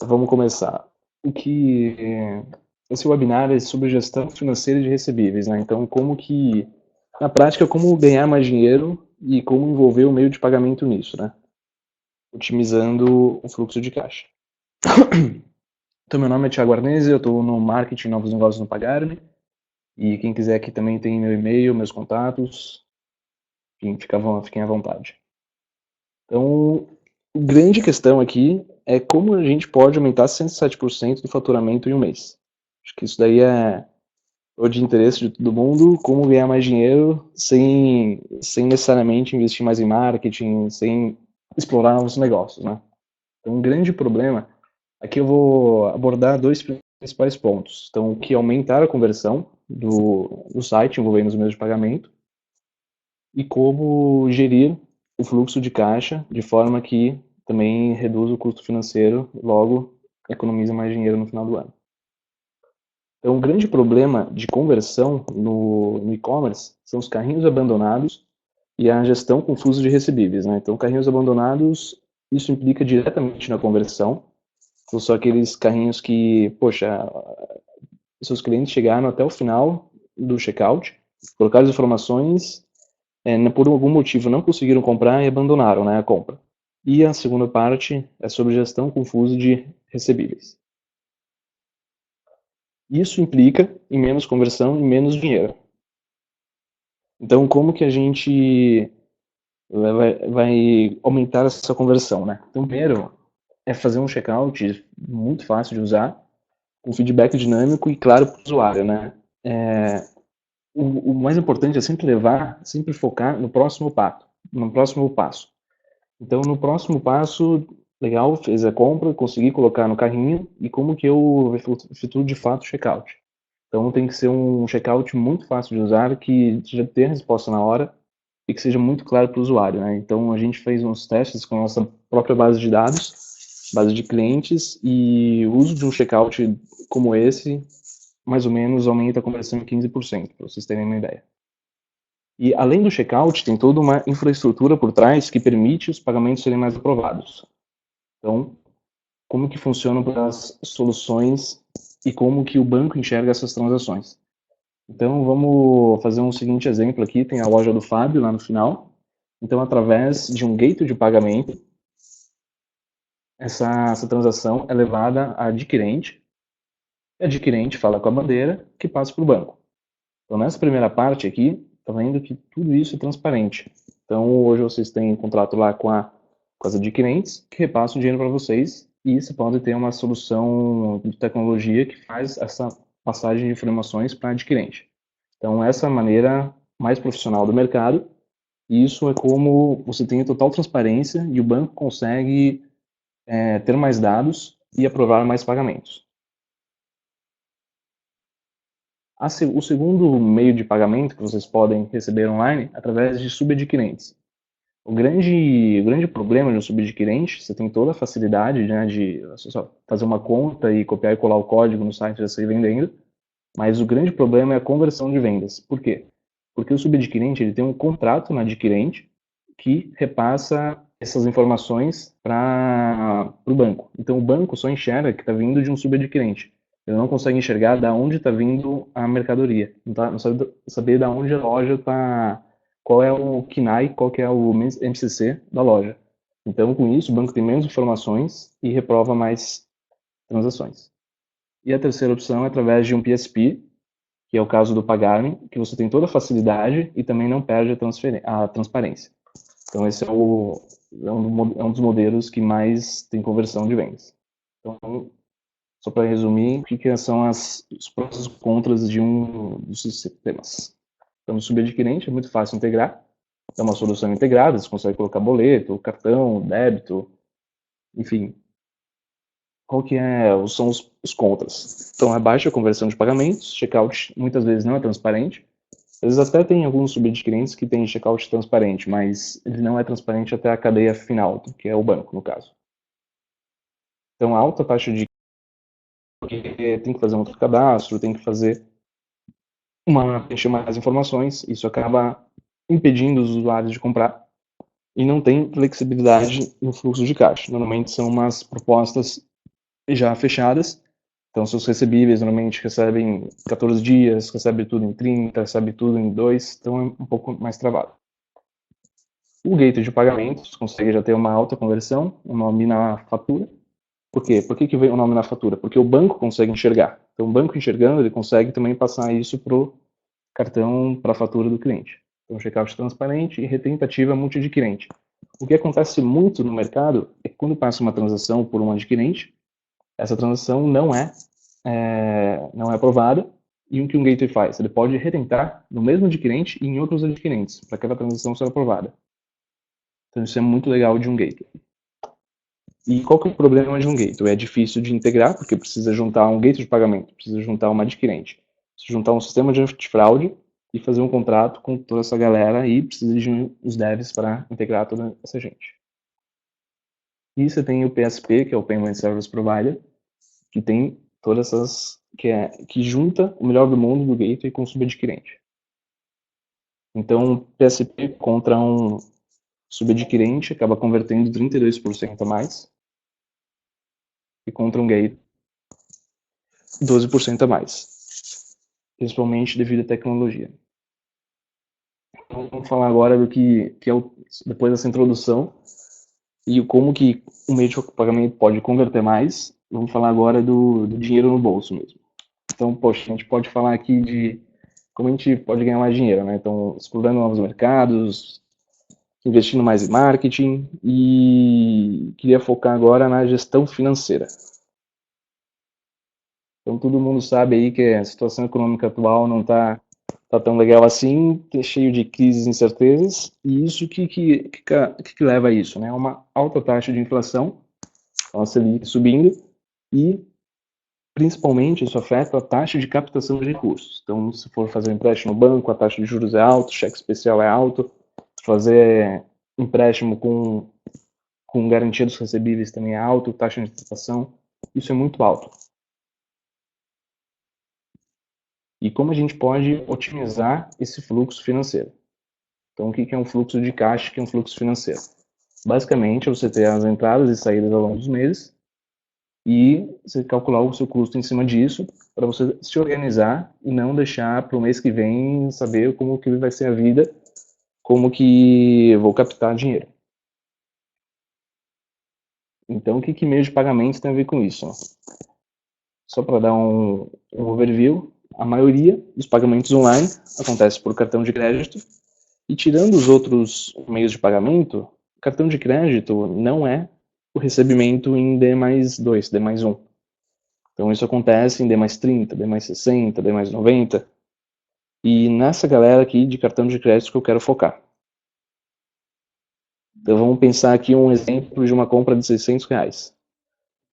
Vamos começar. Esse webinar é sobre gestão financeira de recebíveis, né? Então, na prática, como ganhar mais dinheiro e como envolver o meio de pagamento nisso, né? Otimizando o fluxo de caixa. Então, meu nome é Thiago Arnese, eu estou no Marketing Novos Negócios no Pagar.me, e quem quiser aqui também tem meu e-mail, meus contatos, enfim, fiquem à vontade. Então, a grande questão aqui é como a gente pode aumentar 107% do faturamento em um mês. Acho que isso daí é o de interesse de todo mundo, como ganhar mais dinheiro sem necessariamente investir mais em marketing, sem explorar novos negócios, né? Então, um grande problema, aqui eu vou abordar dois principais pontos. Então, o que é aumentar a conversão do site envolvendo os meios de pagamento e como gerir o fluxo de caixa de forma que também reduz o custo financeiro, logo economiza mais dinheiro no final do ano. Então, um grande problema de conversão no e-commerce são os carrinhos abandonados e a gestão confusa de recebíveis, né? Então, carrinhos abandonados, isso implica diretamente na conversão. Então, são aqueles carrinhos que, poxa, seus clientes chegaram até o final do checkout, colocaram as informações, por algum motivo não conseguiram comprar e abandonaram, né, a compra. E a segunda parte é sobre gestão confusa de recebíveis. Isso implica em menos conversão e menos dinheiro. Então, como que a gente vai aumentar essa conversão, né? Então, primeiro é fazer um checkout muito fácil de usar, com feedback dinâmico e claro para o usuário, né? O mais importante é sempre focar no próximo passo. Então, no próximo passo, legal, fez a compra, consegui colocar no carrinho e como que eu efetuo de fato o checkout. Então, tem que ser um checkout muito fácil de usar, que já tenha a resposta na hora e que seja muito claro para o usuário, né? Então, a gente fez uns testes com a nossa própria base de dados, base de clientes, e o uso de um checkout como esse, mais ou menos, aumenta a conversão em 15%, para vocês terem uma ideia. E além do checkout, tem toda uma infraestrutura por trás que permite os pagamentos serem mais aprovados. Então, como que funcionam as soluções e como que o banco enxerga essas transações? Então, vamos fazer um seguinte exemplo aqui, tem a loja do Fábio lá no final. Então, através de um gateway de pagamento, essa transação é levada a adquirente, e a adquirente fala com a bandeira que passa para o banco. Então, nessa primeira parte aqui, está vendo que tudo isso é transparente. Então, hoje vocês têm um contrato lá com as adquirentes, que repassam dinheiro para vocês, e você pode ter uma solução de tecnologia que faz essa passagem de informações para adquirente. Então, essa é a maneira mais profissional do mercado, e isso é como você tem total transparência e o banco consegue ter mais dados e aprovar mais pagamentos. O segundo meio de pagamento que vocês podem receber online é através de subadquirentes. O grande problema de um subadquirente, você tem toda a facilidade, né, de só fazer uma conta e copiar e colar o código no site e já sair vendendo, mas o grande problema é a conversão de vendas. Por quê? Porque o subadquirente ele tem um contrato na adquirente que repassa essas informações para o banco. Então o banco só enxerga que está vindo de um subadquirente. Ele não consegue enxergar da onde está vindo a mercadoria. Não sabe saber da onde a loja está, qual é o KNAI, qual que é o MCC da loja. Então, com isso, o banco tem menos informações e reprova mais transações. E a terceira opção é através de um PSP, que é o caso do Pagar.me, que você tem toda a facilidade e também não perde a transparência. Então, esse é um dos modelos que mais tem conversão de vendas. Então, só para resumir, o que são os prós e contras de um dos sistemas. Então, no subadquirente é muito fácil integrar, é uma solução integrada, você consegue colocar boleto, cartão, débito, enfim. Qual que são os contras? Então, a baixa conversão de pagamentos, checkout muitas vezes não é transparente, às vezes até tem alguns subadquirentes que têm checkout transparente, mas ele não é transparente até a cadeia final, que é o banco, no caso. Então, a alta taxa de porque tem que fazer um outro cadastro, tem que preencher mais informações, isso acaba impedindo os usuários de comprar. e não tem flexibilidade no fluxo de caixa. Normalmente são umas propostas já fechadas, então seus recebíveis normalmente recebem 14 dias, recebe tudo em 30, recebe tudo em 2, então é um pouco mais travado. O gateway de pagamentos consegue já ter uma alta conversão, um nome na fatura. Por quê? Por que vem o nome na fatura? Porque o banco consegue enxergar. Então, o banco enxergando, ele consegue também passar isso para o cartão, para a fatura do cliente. Então, checkout transparente e retentativa multi-adquirente. O que acontece muito no mercado é que quando passa uma transação por um adquirente, essa transação não é aprovada, e o que um gateway faz? Ele pode retentar no mesmo adquirente e em outros adquirentes, para aquela transação ser aprovada. Então, isso é muito legal de um gateway. E qual que é o problema de um gateway? É difícil de integrar, porque precisa juntar um gateway de pagamento, precisa juntar uma adquirente, precisa juntar um sistema de antifraude e fazer um contrato com toda essa galera e precisa de uns devs para integrar toda essa gente. E você tem o PSP, que é o Payment Service Provider, que tem todas essas, que junta o melhor do mundo do gateway com o subadquirente. Então, o PSP contra um subadquirente acaba convertendo 32% a mais, e contra um gateway 12% a mais, principalmente devido à tecnologia. Então, vamos falar agora do que é depois dessa introdução e como que o meio de pagamento pode converter mais. Vamos falar agora do dinheiro no bolso mesmo. Então, poxa, a gente pode falar aqui de como a gente pode ganhar mais dinheiro, né? Então, explorando novos mercados, investindo mais em marketing e queria focar agora na gestão financeira. Então, todo mundo sabe aí que a situação econômica atual não está tão legal assim, cheio de crises e incertezas, e isso que leva a isso, né? Uma alta taxa de inflação, a Selic subindo, e principalmente isso afeta a taxa de captação de recursos. Então, se for fazer um empréstimo no banco, a taxa de juros é alta, o cheque especial é alto, fazer empréstimo com garantia dos recebíveis também é alto, taxa de antecipação, isso é muito alto. E como a gente pode otimizar esse fluxo financeiro? Então, o que é um fluxo de caixa, o que é um fluxo financeiro? Basicamente, você ter as entradas e saídas ao longo dos meses e você calcular o seu custo em cima disso para você se organizar e não deixar para o mês que vem saber como que vai ser a vida, como que eu vou captar dinheiro. Então, o que meio de pagamento tem a ver com isso? Só para dar um overview, a maioria dos pagamentos online acontece por cartão de crédito e tirando os outros meios de pagamento, cartão de crédito não é o recebimento em D mais 2, D mais 1. Então isso acontece em D mais 30, D mais 60, D mais 90. E nessa galera aqui de cartão de crédito que eu quero focar. Então vamos pensar aqui um exemplo de uma compra de R$600.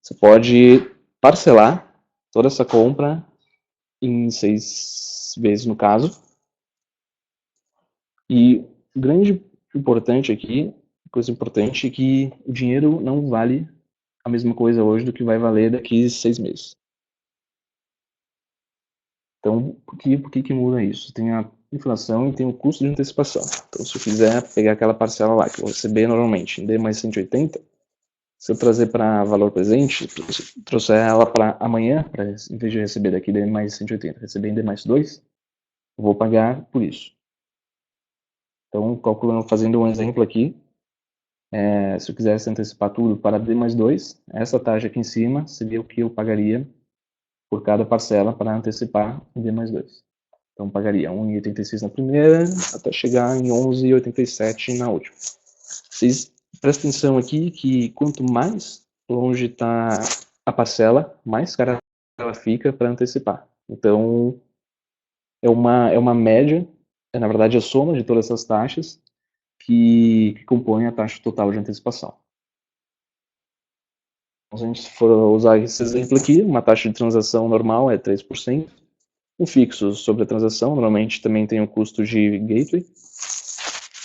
Você pode parcelar toda essa compra em 6 vezes no caso. E o grande importante aqui, coisa importante, é que o dinheiro não vale a mesma coisa hoje do que vai valer daqui a 6 meses. Então, por que muda isso? Tem a inflação e tem o custo de antecipação. Então, se eu quiser pegar aquela parcela lá, que eu vou receber normalmente em D mais 180, se eu trazer para valor presente, trouxer ela para amanhã, em vez de receber daqui D mais 180, receber em D mais 2, eu vou pagar por isso. Então, calculando, fazendo um exemplo aqui, se eu quisesse antecipar tudo para D mais 2, essa taxa aqui em cima seria o que eu pagaria por cada parcela para antecipar em D mais 2. Então, pagaria 1,86 na primeira, até chegar em 11,87 na última. Vocês prestem atenção aqui que quanto mais longe está a parcela, mais cara ela fica para antecipar. Então, é uma média, na verdade a soma de todas essas taxas que compõem a taxa total de antecipação. Então, se a gente for usar esse exemplo aqui, uma taxa de transação normal é 3%. Um fixo sobre a transação, normalmente também tem o custo de gateway.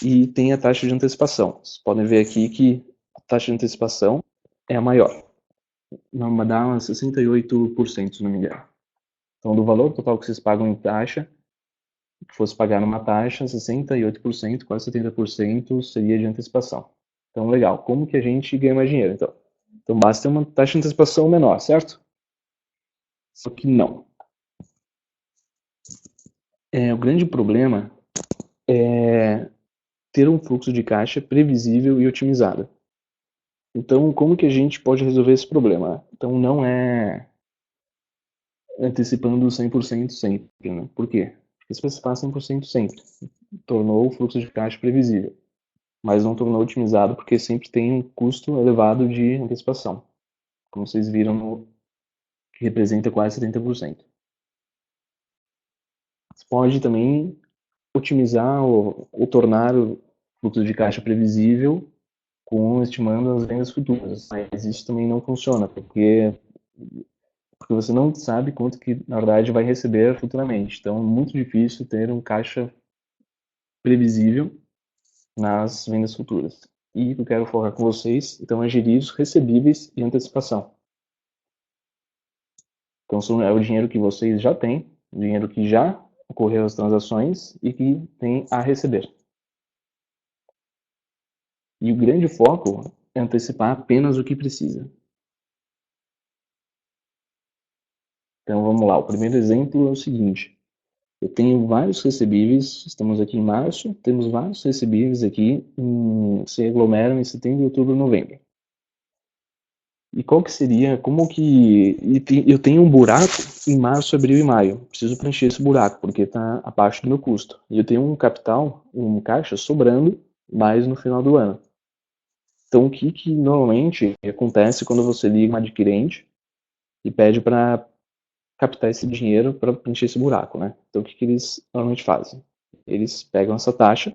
E tem a taxa de antecipação. Vocês podem ver aqui que a taxa de antecipação é a maior. Não, dá uns 68%, se não me engano. Então, do valor total que vocês pagam em taxa, que fosse pagar numa taxa, 68%, quase 70% seria de antecipação. Então, legal. Como que a gente ganha mais dinheiro, então? Então, basta ter uma taxa de antecipação menor, certo? Só que não. O grande problema é ter um fluxo de caixa previsível e otimizado. Então, como que a gente pode resolver esse problema? Então, não é antecipando 100% sempre, né? Por quê? Porque se você faz 100% sempre, tornou o fluxo de caixa previsível, mas não tornou otimizado porque sempre tem um custo elevado de antecipação, como vocês viram, que representa quase 70%. Você pode também otimizar ou tornar o fluxo de caixa previsível estimando as vendas futuras, mas isso também não funciona, porque você não sabe quanto que, na verdade, vai receber futuramente. Então, é muito difícil ter um caixa previsível nas vendas futuras. E o que eu quero focar com vocês, então, é gerir os recebíveis e antecipação. Então, é o dinheiro que vocês já têm, o dinheiro que já ocorreu as transações e que tem a receber. E o grande foco é antecipar apenas o que precisa. Então, vamos lá. O primeiro exemplo é o seguinte. Eu tenho vários recebíveis, estamos aqui em março, temos vários recebíveis aqui, se aglomeram em setembro, outubro, novembro. E qual que seria, como que, eu tenho um buraco em março, abril e maio, preciso preencher esse buraco, porque está abaixo do meu custo. E eu tenho um capital, um caixa sobrando mais no final do ano. Então o que normalmente acontece quando você liga uma adquirente e pede para captar esse dinheiro para preencher esse buraco, né? Então o que eles normalmente fazem? Eles pegam essa taxa,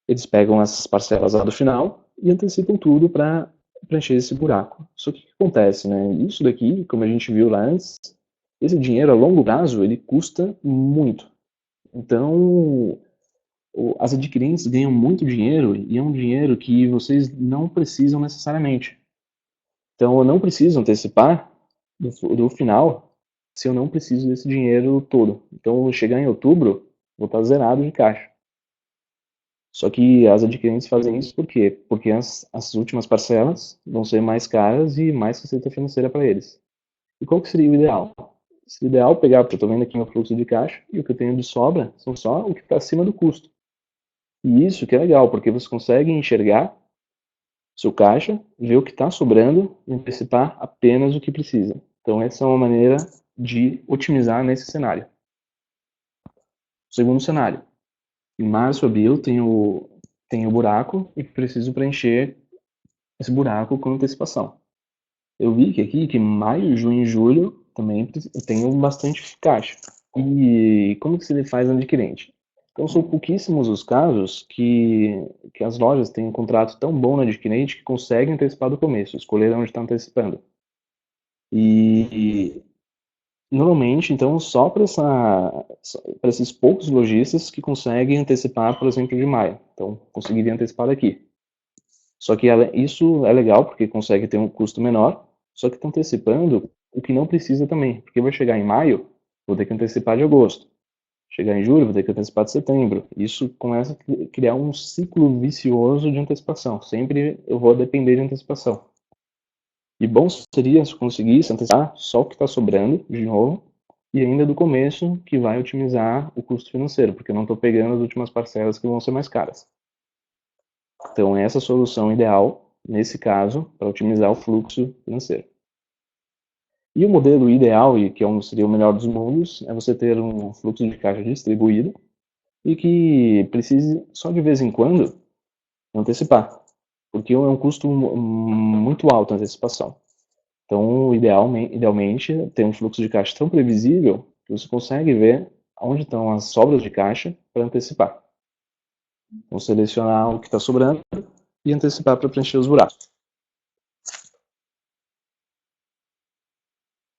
eles pegam as parcelas lá do final e antecipam tudo para preencher esse buraco. Só que o que acontece, né? Isso daqui, como a gente viu lá antes, esse dinheiro a longo prazo ele custa muito. Então, as adquirentes ganham muito dinheiro e é um dinheiro que vocês não precisam necessariamente. Então, eu não preciso antecipar do final se eu não preciso desse dinheiro todo. Então, chegar em outubro, vou estar zerado de caixa. Só que as adquirentes fazem isso por quê? Porque as últimas parcelas vão ser mais caras e mais receita financeira para eles. E qual que seria o ideal? Seria o ideal pegar, porque eu estou vendo aqui meu fluxo de caixa, e o que eu tenho de sobra são só o que está acima do custo. E isso que é legal, porque você consegue enxergar seu caixa, ver o que está sobrando e antecipar apenas o que precisa. Então essa é uma maneira de otimizar nesse cenário. Segundo cenário, em março, abril, tenho buraco e preciso preencher esse buraco com antecipação. Eu vi que aqui, que maio, junho e julho também eu tenho bastante caixa. E como que se faz no adquirente? Então, são pouquíssimos os casos que as lojas têm um contrato tão bom no adquirente que conseguem antecipar do começo, escolher onde está antecipando. E normalmente, então, só para esses poucos lojistas que conseguem antecipar, por exemplo, de maio. Então, conseguiria antecipar daqui. Só que isso é legal porque consegue ter um custo menor, só que está antecipando o que não precisa também, porque vai chegar em maio, vou ter que antecipar de agosto. Chegar em julho, vou ter que antecipar de setembro. Isso começa a criar um ciclo vicioso de antecipação. Sempre eu vou depender de antecipação. E bom seria se eu conseguisse antecipar só o que está sobrando, de novo, e ainda do começo, que vai otimizar o custo financeiro, porque eu não estou pegando as últimas parcelas que vão ser mais caras. Então, essa é a solução ideal, nesse caso, para otimizar o fluxo financeiro. E o modelo ideal, e que seria o melhor dos mundos, é você ter um fluxo de caixa distribuído e que precise só de vez em quando antecipar, porque é um custo muito alto a antecipação. Então, idealmente, ter um fluxo de caixa tão previsível que você consegue ver onde estão as sobras de caixa para antecipar. Então, selecionar o que está sobrando e antecipar para preencher os buracos.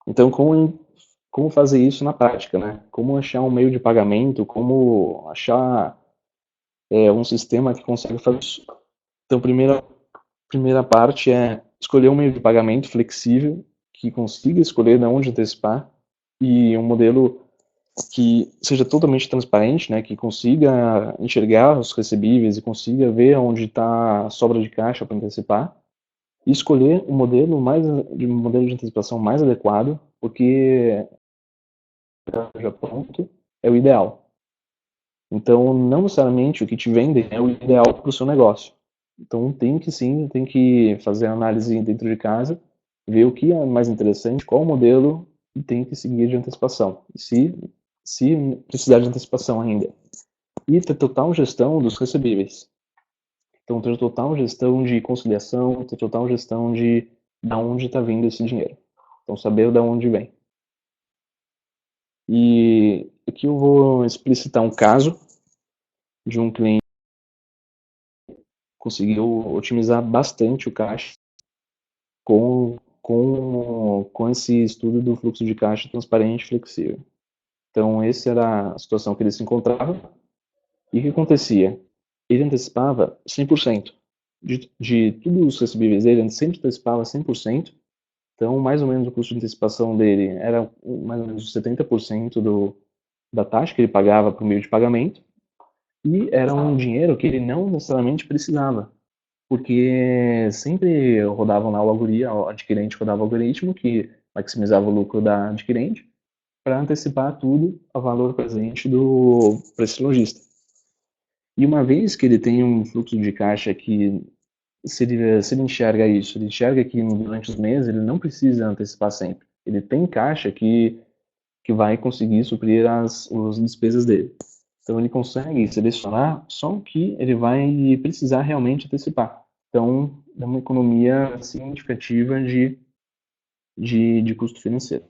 Então, como fazer isso na prática, né? Como achar um meio de pagamento, como achar um sistema que consegue fazer isso. Então, primeira parte é escolher um meio de pagamento flexível que consiga escolher de onde antecipar e um modelo que seja totalmente transparente, né, que consiga enxergar os recebíveis e consiga ver onde está a sobra de caixa para antecipar, e escolher um modelo de antecipação mais adequado, porque já pronto é o ideal. Então, não necessariamente o que te vendem é o ideal para o seu negócio. Então, tem que fazer a análise dentro de casa, ver o que é mais interessante, qual o modelo e tem que seguir de antecipação. Se precisar de antecipação ainda. E ter total gestão dos recebíveis. Então, ter total gestão de conciliação, ter total gestão de da onde está vindo esse dinheiro. Então, saber da onde vem. E aqui eu vou explicitar um caso de um cliente que conseguiu otimizar bastante o caixa com esse estudo do fluxo de caixa transparente e flexível. Então, essa era a situação que ele se encontrava. E o que acontecia? Ele antecipava 100%. De todos os recebíveis dele, ele sempre antecipava 100%. Então, mais ou menos o custo de antecipação dele era mais ou menos 70% da taxa que ele pagava por meio de pagamento. E era um dinheiro que ele não necessariamente precisava, porque sempre rodavam lá o adquirente rodava o algoritmo que maximizava o lucro da adquirente para antecipar tudo ao valor presente para esse lojista. E uma vez que ele tem um fluxo de caixa que, se ele enxerga isso, ele enxerga que durante os meses ele não precisa antecipar sempre. Ele tem caixa que vai conseguir suprir as despesas dele. Então ele consegue selecionar só o que ele vai precisar realmente antecipar. Então é uma economia significativa de custo financeiro.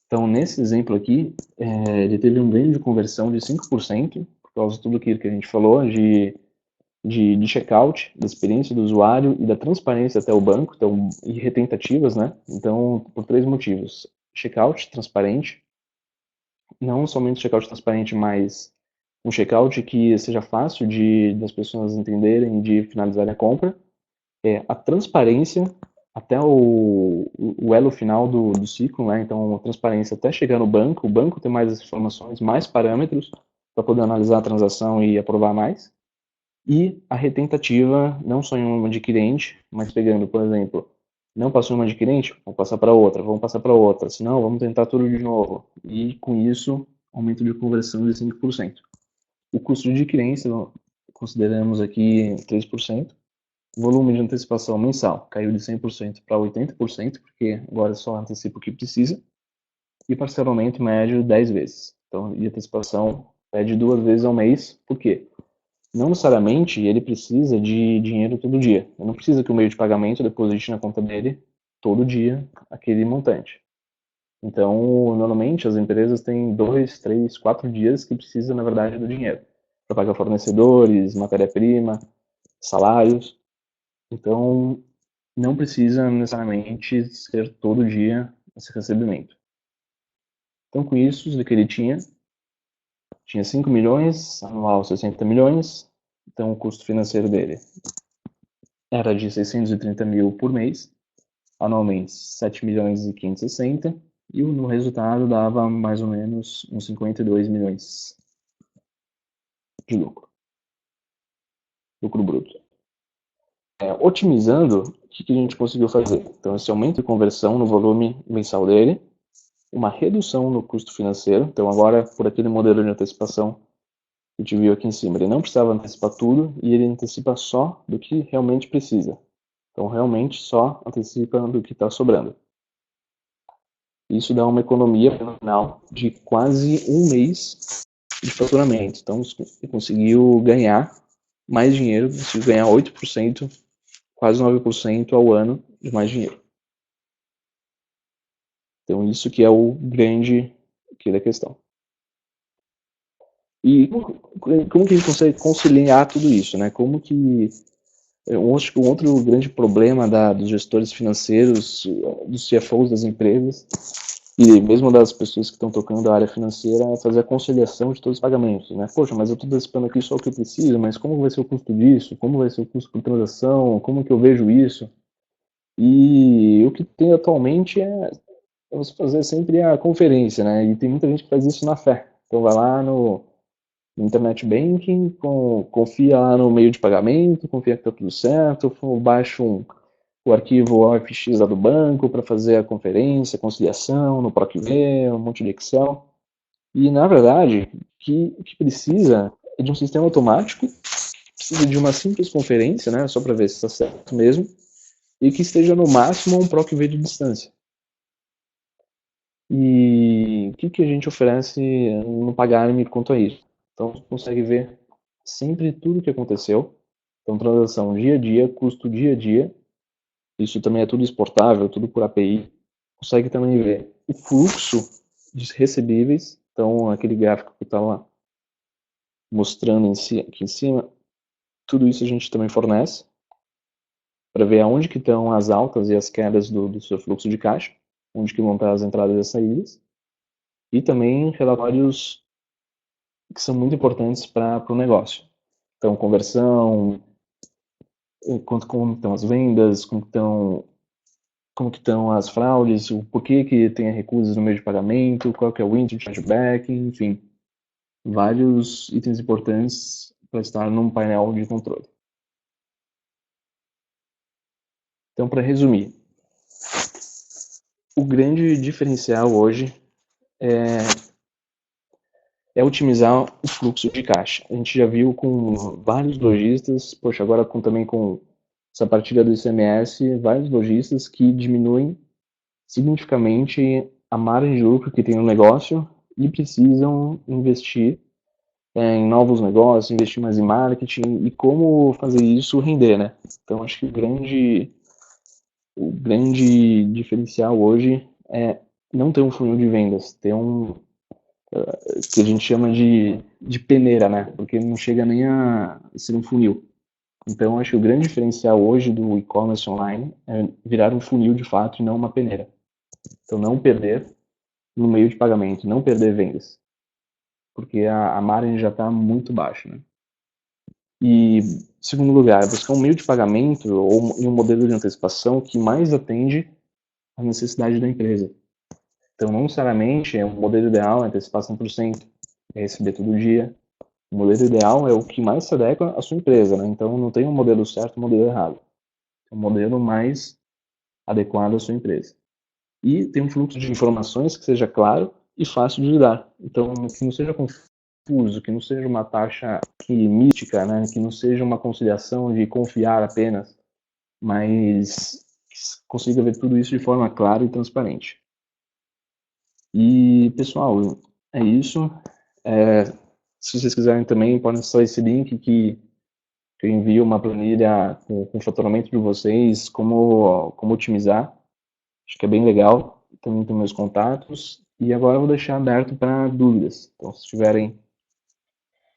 Então nesse exemplo aqui, ele teve um ganho de conversão de 5% por causa de tudo aquilo que a gente falou, de checkout, da experiência do usuário e da transparência até o banco, então, e retentativas, né? Então, por 3 motivos. Checkout transparente, não somente checkout transparente, mas um checkout que seja fácil das pessoas entenderem e de finalizar a compra. A transparência até o elo final do ciclo, né? Então, a transparência até chegar no banco, o banco ter mais informações, mais parâmetros para poder analisar a transação e aprovar mais. E a retentativa, não só em uma adquirente, mas pegando, por exemplo, não passou uma adquirente, vamos passar para outra, vamos passar para outra, senão vamos tentar tudo de novo. E com isso, aumento de conversão de 5%. O custo de adquirência, consideramos aqui 3%. O volume de antecipação mensal caiu de 100% para 80%, porque agora só antecipa o que precisa. E parcelamento médio 10 vezes. Então, e antecipação pede 2 vezes ao mês. Por quê? Não necessariamente ele precisa de dinheiro todo dia. Ele não precisa que o meio de pagamento deposite na conta dele todo dia aquele montante. Então, normalmente as empresas têm 2, 3, 4 dias que precisam, na verdade, do dinheiro para pagar fornecedores, matéria-prima, salários. Então, não precisa necessariamente ser todo dia esse recebimento. Então, com isso, o que ele tinha 5 milhões, anual 60 milhões, então o custo financeiro dele era de 630 mil por mês, anualmente 7 milhões e 560, e no resultado dava mais ou menos uns 52 milhões de lucro bruto. Otimizando, o que a gente conseguiu fazer? Então, esse aumento de conversão no volume mensal dele, uma redução no custo financeiro, então agora, por aquele modelo de antecipação que a gente viu aqui em cima, ele não precisava antecipar tudo e ele antecipa só do que realmente precisa. Então, realmente só antecipa do que está sobrando. Isso dá uma economia no final de quase um mês de faturamento. Então, você conseguiu ganhar mais dinheiro, conseguiu ganhar 8%, quase 9% ao ano de mais dinheiro. Então, isso que é o grande aqui da questão. E como que a gente consegue conciliar tudo isso, né? Como que eu acho que um outro grande problema dos gestores financeiros, dos CFOs das empresas e mesmo das pessoas que estão tocando a área financeira é fazer a conciliação de todos os pagamentos, né? Poxa, mas eu estou antecipando aqui só o que eu preciso, mas como vai ser o custo disso? Como vai ser o custo por transação? Como que eu vejo isso? E o que tem atualmente é você fazer sempre a conferência, né? E tem muita gente que faz isso na fé. Então vai lá no Internet Banking, confia lá no meio de pagamento, confia que tá tudo certo, baixa o arquivo OFX lá do banco para fazer a conferência, a conciliação, no PROC-V, um monte de Excel. E, na verdade, o que precisa é de um sistema automático, precisa de uma simples conferência, né, só para ver se está certo mesmo, e que esteja no máximo um PROC-V de distância. E o que a gente oferece no Pagar.me quanto a isso? Então, você consegue ver sempre tudo o que aconteceu. Então, transação dia a dia, custo dia a dia. Isso também é tudo exportável, tudo por API. Consegue também ver o fluxo de recebíveis. Então, aquele gráfico que está lá mostrando aqui em cima, tudo isso a gente também fornece para ver aonde que estão as altas e as quedas do seu fluxo de caixa, onde que vão estar as entradas e as saídas. E também relatórios que são muito importantes para o negócio. Então, conversão, como estão as vendas, como que estão as fraudes, o porquê que tem recusas no meio de pagamento, qual que é o índice de chargeback, enfim, vários itens importantes para estar num painel de controle. Então, para resumir, o grande diferencial hoje é otimizar o fluxo de caixa. A gente já viu com vários lojistas, poxa, agora também com essa partilha do ICMS, vários lojistas que diminuem significativamente a margem de lucro que tem no negócio e precisam investir em novos negócios, investir mais em marketing e como fazer isso render, né? Então acho que o grande diferencial hoje é não ter um funil de vendas, ter que a gente chama de peneira, né? Porque não chega nem a ser um funil. Então, acho que o grande diferencial hoje do e-commerce online é virar um funil de fato e não uma peneira. Então, não perder no meio de pagamento, não perder vendas, porque a margem já está muito baixa, né? E, segundo lugar, buscar um meio de pagamento ou um modelo de antecipação que mais atende à necessidade da empresa. Então, não necessariamente é um modelo ideal, é antecipar 100%, é receber todo dia. O modelo ideal é o que mais se adequa à sua empresa, né? Então, não tem um modelo certo e um modelo errado. É um modelo mais adequado à sua empresa. E tem um fluxo de informações que seja claro e fácil de lidar. Então, que não seja confuso, que não seja uma taxa mítica, né? Que não seja uma conciliação de confiar apenas, mas que consiga ver tudo isso de forma clara e transparente. E, pessoal, é isso. Se vocês quiserem também, podem acessar esse link que eu envio uma planilha com o faturamento de vocês, como otimizar. Acho que é bem legal. Também tem meus contatos. E agora eu vou deixar aberto para dúvidas. Então, se tiverem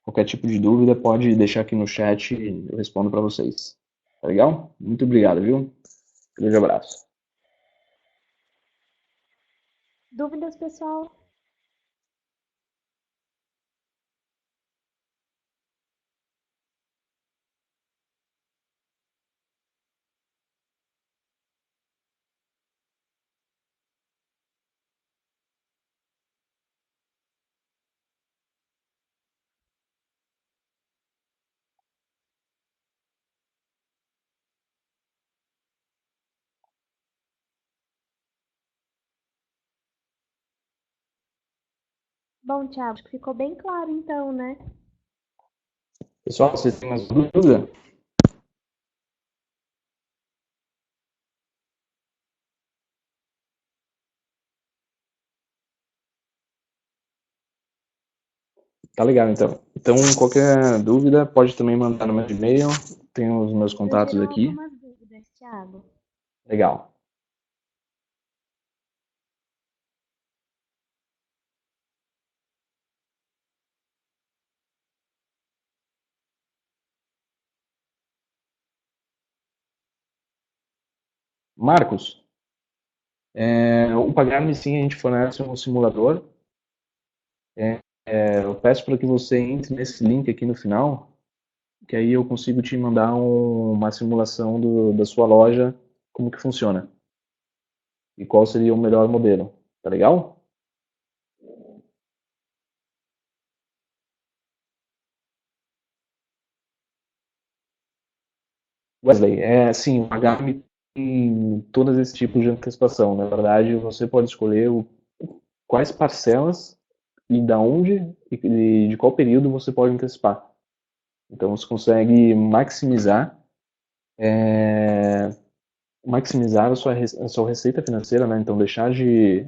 qualquer tipo de dúvida, pode deixar aqui no chat e eu respondo para vocês. Tá legal? Muito obrigado, viu? Grande abraço. Dúvidas, pessoal? Bom, Thiago, acho que ficou bem claro então, né? Pessoal, vocês têm mais dúvida? Tá legal, então. Então, qualquer dúvida, pode também mandar no meu e-mail. Tem os meus contatos Surgiram aqui. algumas dúvidas, Thiago. Legal. Marcos, o Pagar.me sim, a gente fornece um simulador. Eu peço para que você entre nesse link aqui no final, que aí eu consigo te mandar uma simulação da sua loja, como que funciona e qual seria o melhor modelo. Tá legal? Wesley, sim, o Pagame tem todos esses tipos de antecipação. Na verdade, você pode escolher quais parcelas e da onde e de qual período você pode antecipar. Então você consegue maximizar a sua receita financeira, né? Então deixar de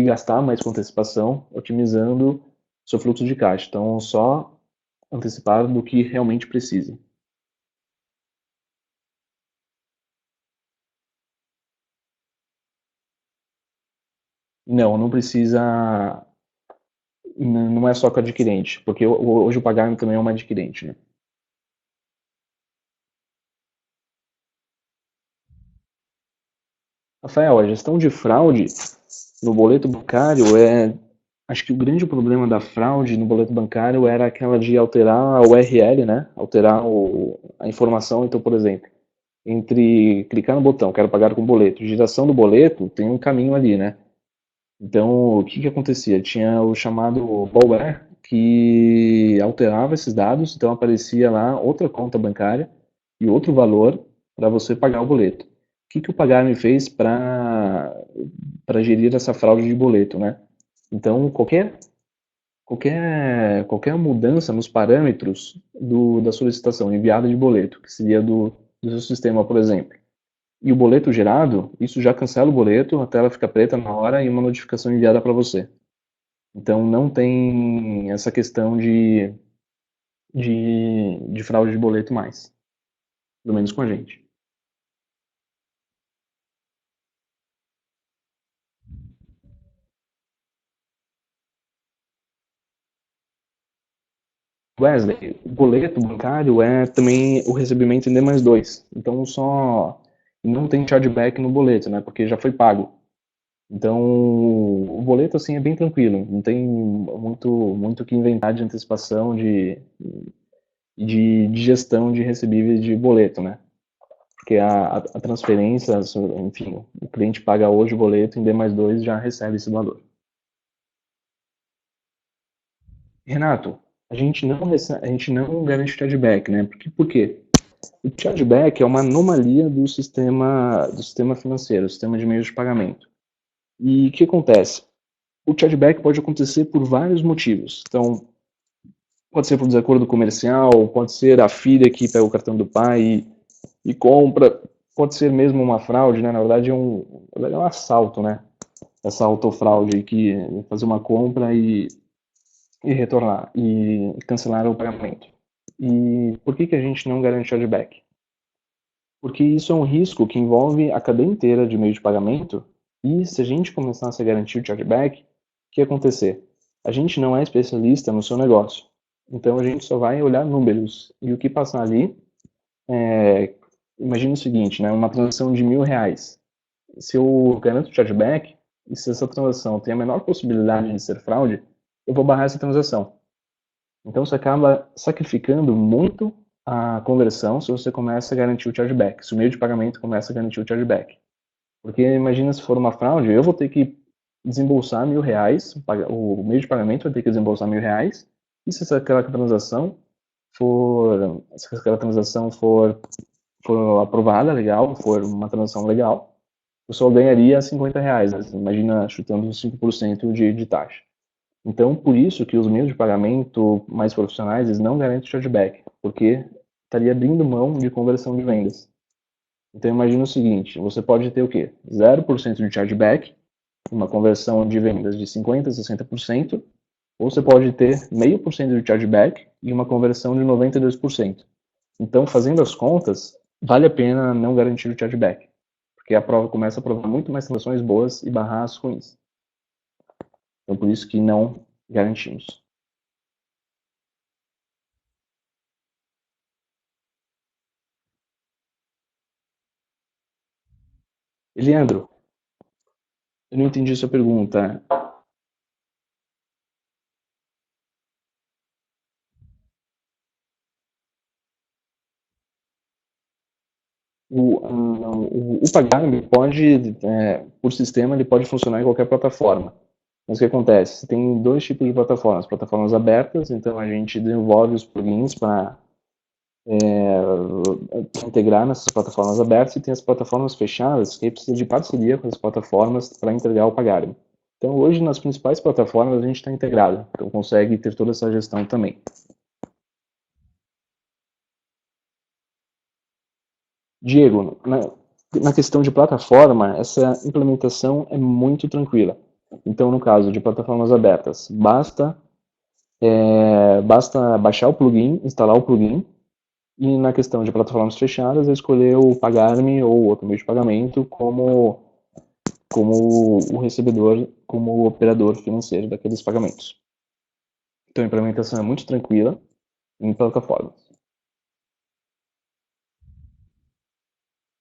gastar mais com antecipação, otimizando seu fluxo de caixa. Então só antecipar do que realmente precisa. Não precisa. Não é só com adquirente, porque hoje o Pagarme também é uma adquirente, né? Rafael, a gestão de fraude no boleto bancário acho que o grande problema da fraude no boleto bancário era aquela de alterar a URL, né? Alterar a informação. Então, por exemplo, entre clicar no botão, quero pagar com boleto, geração do boleto, tem um caminho ali, né? Então, o que que acontecia? Tinha o chamado malware que alterava esses dados, então aparecia lá outra conta bancária e outro valor para você pagar o boleto. O que que o Pagar.me fez para gerir essa fraude de boleto, né? Então, qualquer mudança nos parâmetros da solicitação enviada de boleto, que seria do seu sistema, por exemplo, e o boleto gerado, isso já cancela o boleto, a tela fica preta na hora e uma notificação enviada para você. Então não tem essa questão de fraude de boleto mais, pelo menos com a gente. Wesley, o boleto bancário é também o recebimento em D mais dois. Então só não tem chargeback no boleto, né? Porque já foi pago. Então o boleto assim é bem tranquilo, não tem muito o que inventar de antecipação de gestão de recebíveis de boleto, né? Porque a transferência, enfim, o cliente paga hoje o boleto, em D mais dois já recebe esse valor. Renato, a gente não garante chargeback, né? Por quê? O chargeback é uma anomalia do sistema financeiro, do sistema de meios de pagamento. E o que acontece? O chargeback pode acontecer por vários motivos. Então, pode ser por desacordo comercial, pode ser a filha que pega o cartão do pai e compra, pode ser mesmo uma fraude, né? Na verdade é um assalto, né? Essa autofraude que fazer uma compra e retornar e cancelar o pagamento. E por que a gente não garante chargeback? Porque isso é um risco que envolve a cadeia inteira de meio de pagamento e se a gente começasse a garantir o chargeback, o que ia acontecer? A gente não é especialista no seu negócio. Então a gente só vai olhar números e o que passar ali, é, imagina o seguinte, né, uma transação de R$ 1.000. Se eu garanto o chargeback, e se essa transação tem a menor possibilidade de ser fraude, eu vou barrar essa transação. Então você acaba sacrificando muito a conversão se você começa a garantir o chargeback, se o meio de pagamento começa a garantir o chargeback. Porque imagina se for uma fraude, eu vou ter que desembolsar R$ 1.000, o meio de pagamento vai ter que desembolsar R$ 1.000, e se aquela transação for aprovada, legal, for uma transação legal, eu só ganharia R$ 50, né? Imagina chutando uns 5% de taxa. Então, por isso que os meios de pagamento mais profissionais eles não garantem chargeback, porque estaria abrindo mão de conversão de vendas. Então, imagina o seguinte, você pode ter o quê? 0% de chargeback, uma conversão de vendas de 50% a 60%, ou você pode ter 0,5% de chargeback e uma conversão de 92%. Então, fazendo as contas, vale a pena não garantir o chargeback, porque a prova começa a provar muito mais transações boas e barrar as ruins. Então, por isso que não garantimos. Eliandro, eu não entendi sua pergunta. o Pagar.me pode, por sistema, ele pode funcionar em qualquer plataforma. Mas o que acontece? Você tem dois tipos de plataformas. Plataformas abertas, então a gente desenvolve os plugins para integrar nessas plataformas abertas, e tem as plataformas fechadas, que aí precisa de parceria com as plataformas para entregar o Pagar.me. Então hoje nas principais plataformas a gente está integrado, então consegue ter toda essa gestão também. Diego, na questão de plataforma, essa implementação é muito tranquila. Então, no caso de plataformas abertas, basta baixar o plugin, instalar o plugin, e na questão de plataformas fechadas, é escolher o Pagar.me ou outro meio de pagamento como o recebedor, como o operador financeiro daqueles pagamentos. Então, a implementação é muito tranquila em plataformas.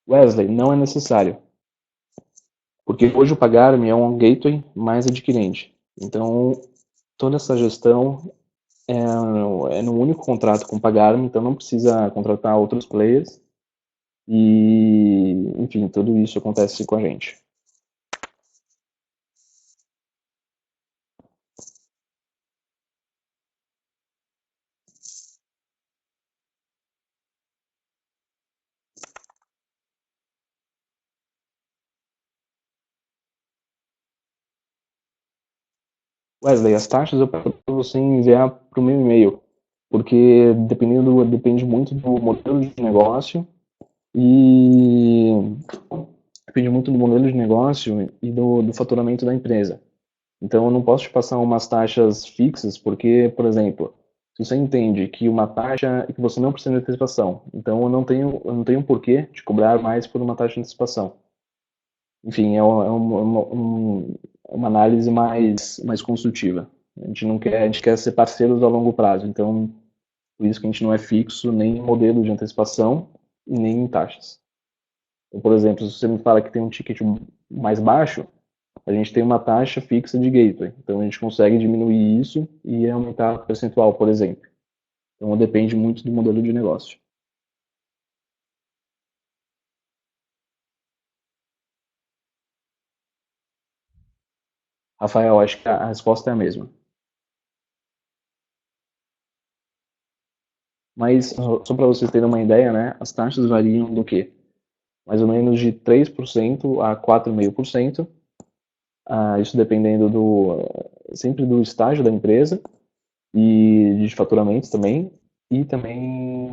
Wesley, não é necessário, porque hoje o Pagar.me é um gateway mais adquirente. Então, toda essa gestão é no único contrato com o Pagar.me, então não precisa contratar outros players. E, enfim, tudo isso acontece com a gente. Wesley, as taxas eu peço para você enviar para o meu e-mail, porque depende muito do modelo de negócio e depende muito do modelo de negócio e do faturamento da empresa. Então eu não posso te passar umas taxas fixas, porque, por exemplo, se você entende que uma taxa que você não precisa de antecipação, então eu não tenho porquê de cobrar mais por uma taxa de antecipação. Enfim, uma análise mais consultiva. A gente quer ser parceiros a longo prazo, então por isso que a gente não é fixo nem em modelo de antecipação e nem em taxas. Então, por exemplo, se você me fala que tem um ticket mais baixo, a gente tem uma taxa fixa de gateway. Então a gente consegue diminuir isso e aumentar o percentual, por exemplo. Então depende muito do modelo de negócio. Rafael, acho que a resposta é a mesma. Mas só para vocês terem uma ideia, né, as taxas variam do quê? Mais ou menos de 3% a 4,5%, isso dependendo sempre do estágio da empresa e de faturamento também, e também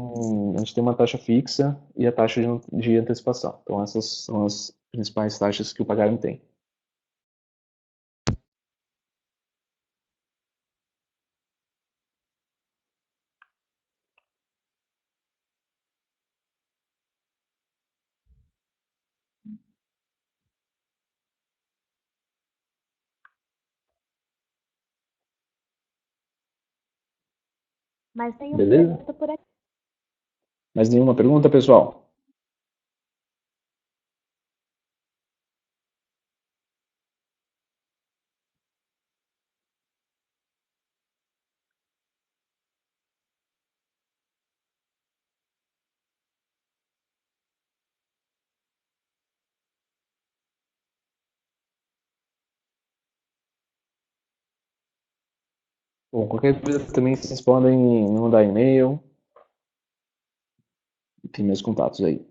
a gente tem uma taxa fixa e a taxa de antecipação. Então essas são as principais taxas que o Pagar.me tem. Mas tem uma Beleza? pergunta por aqui. Mais nenhuma pergunta, pessoal? Bom, qualquer coisa também vocês podem me mandar e-mail, tem meus contatos aí.